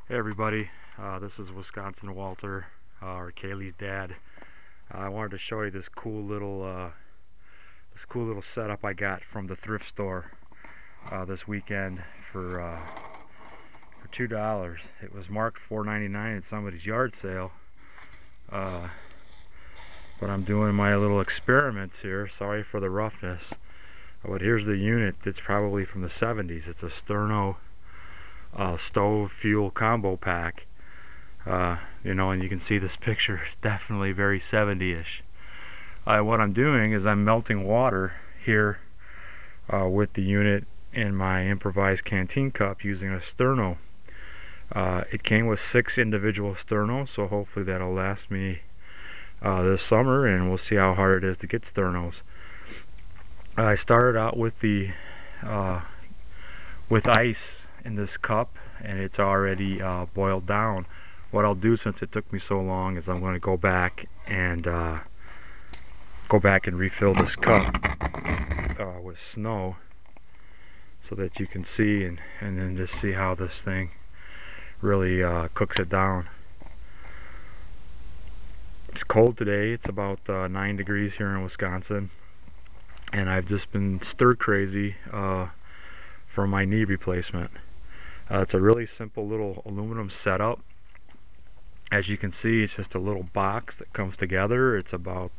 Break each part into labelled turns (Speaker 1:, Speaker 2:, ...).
Speaker 1: Hey everybody, this is Wisconsin Walter, or Kaylee's dad. I wanted to show you this cool little setup I got from the thrift store this weekend for $2. It was marked $4.99 at somebody's yard sale, but I'm doing my little experiments here. Sorry for the roughness, but here's the unit. It's probably from the 70s. It's a Sterno stove fuel combo pack. And you can see this picture is definitely very 70ish. What I'm doing is I'm melting water here with the unit in my improvised canteen cup using a Sterno. It came with 6 individual Sternos, so hopefully that'll last me this summer, and we'll see how hard it is to get Sternos. I started out with ice in this cup, and it's already boiled down. What I'll do, since it took me so long, is I'm going to go back and refill this cup with snow, so that you can see and then just see how this thing really cooks it down. It's cold today. It's about 9 degrees here in Wisconsin, and I've just been stir crazy for my knee replacement. It's a really simple little aluminum setup. As you can see, it's just a little box that comes together. It's about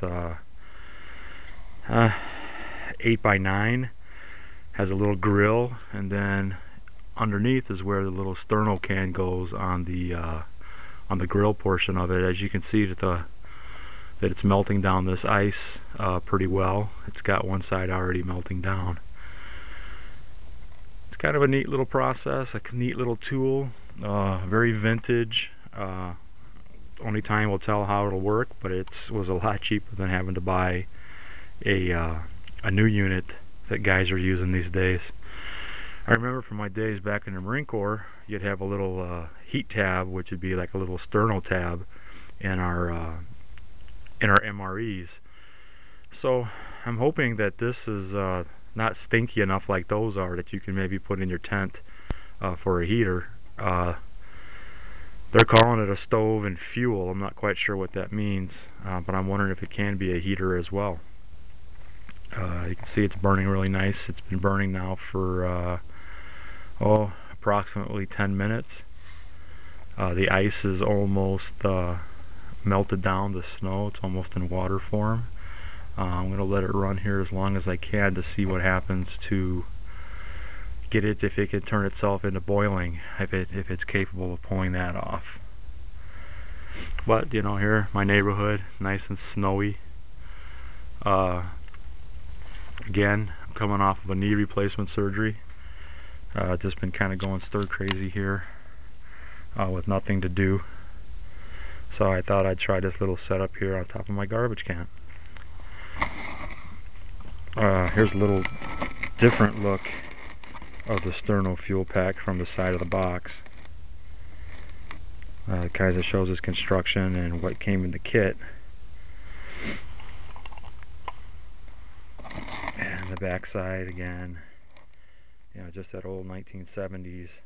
Speaker 1: 8 by 9. Has a little grill, and then underneath is where the little Sterno can goes on the grill portion of it. As you can see that it's melting down this ice pretty well. It's got one side already melting down. It's kind of a neat little process, a neat little tool, very vintage. Only time will tell how it'll work, but it was a lot cheaper than having to buy a new unit that guys are using these days. I remember from my days back in the Marine Corps, you'd have a little heat tab, which would be like a little Sterno tab in our MREs. So I'm hoping that this is not stinky enough like those are, that you can maybe put in your tent for a heater. They're calling it a stove and fuel. I'm not quite sure what that means, but I'm wondering if it can be a heater as well. You can see it's burning really nice. It's been burning now for approximately 10 minutes. The ice is almost melted down, the snow. It's almost in water form. I'm going to let it run here as long as I can to see what happens to get it, if it can turn itself into boiling, if it's capable of pulling that off. But here, my neighborhood, nice and snowy. Again, I'm coming off of a knee replacement surgery. Just been kind of going stir crazy here with nothing to do. So I thought I'd try this little setup here on top of my garbage can. Here's a little different look of the Sterno fuel pack from the side of the box. It kind of shows its construction and what came in the kit. And the back side again, just that old 1970s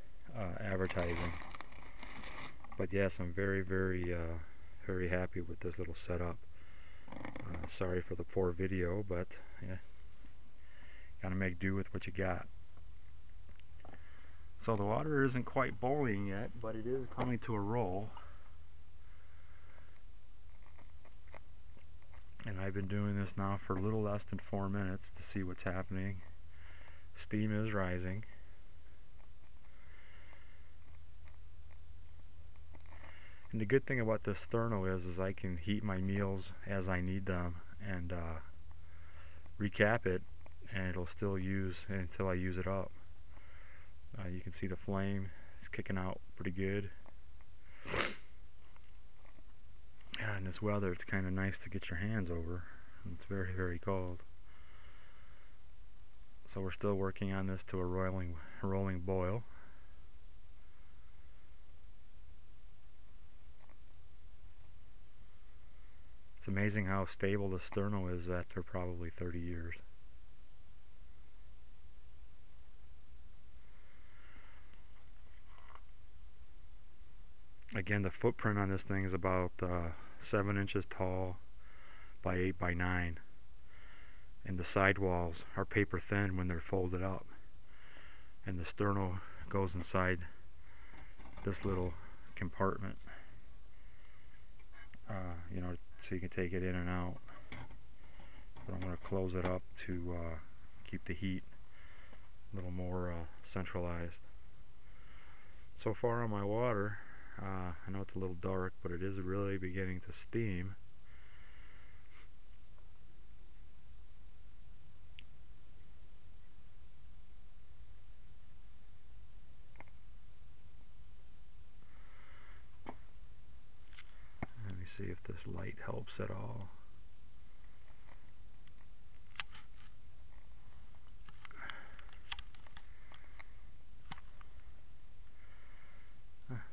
Speaker 1: advertising. But yes, I'm very, very, very happy with this little setup. Sorry for the poor video, but yeah, gotta make do with what you got. So the water isn't quite boiling yet, but it is coming to a roll. And I've been doing this now for a little less than 4 minutes to see what's happening. Steam is rising. And the good thing about this Sterno is I can heat my meals as I need them and recap it, and it'll still use until I use it up. You can see the flame is kicking out pretty good. In this weather, it's kind of nice to get your hands over. It's very, very cold. So we're still working on this to a rolling boil. It's amazing how stable the Sterno is after probably 30 years. Again, the footprint on this thing is about 7 inches tall by 8 by 9, and the sidewalls are paper thin when they're folded up, and the sterno goes inside this little compartment, you know, so you can take it in and out. But I'm going to close it up to keep the heat a little more centralized. So far on my water, I know it's a little dark, but it is really beginning to steam. Let me see if this light helps at all.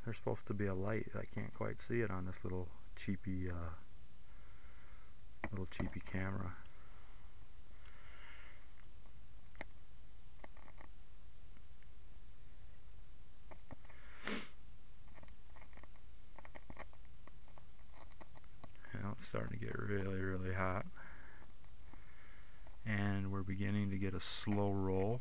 Speaker 1: There's supposed to be a light. I can't quite see it on this little cheapy camera. Well, it's starting to get really hot, and we're beginning to get a slow roll.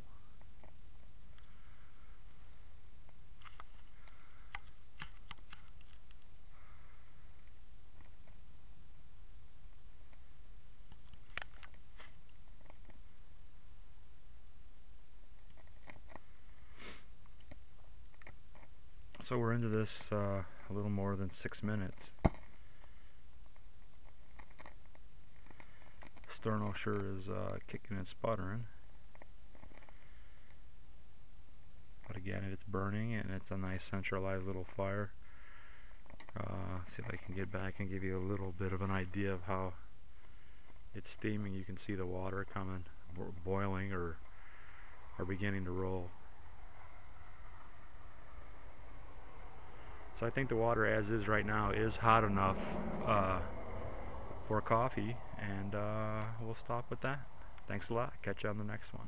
Speaker 1: So we're into this a little more than 6 minutes. Sterno sure is kicking and sputtering, but again, it's burning and it's a nice centralized little fire. See if I can get back and give you a little bit of an idea of how it's steaming. You can see the water coming, boiling, or beginning to roll. So I think the water as is right now is hot enough for coffee, and we'll stop with that. Thanks a lot. Catch you on the next one.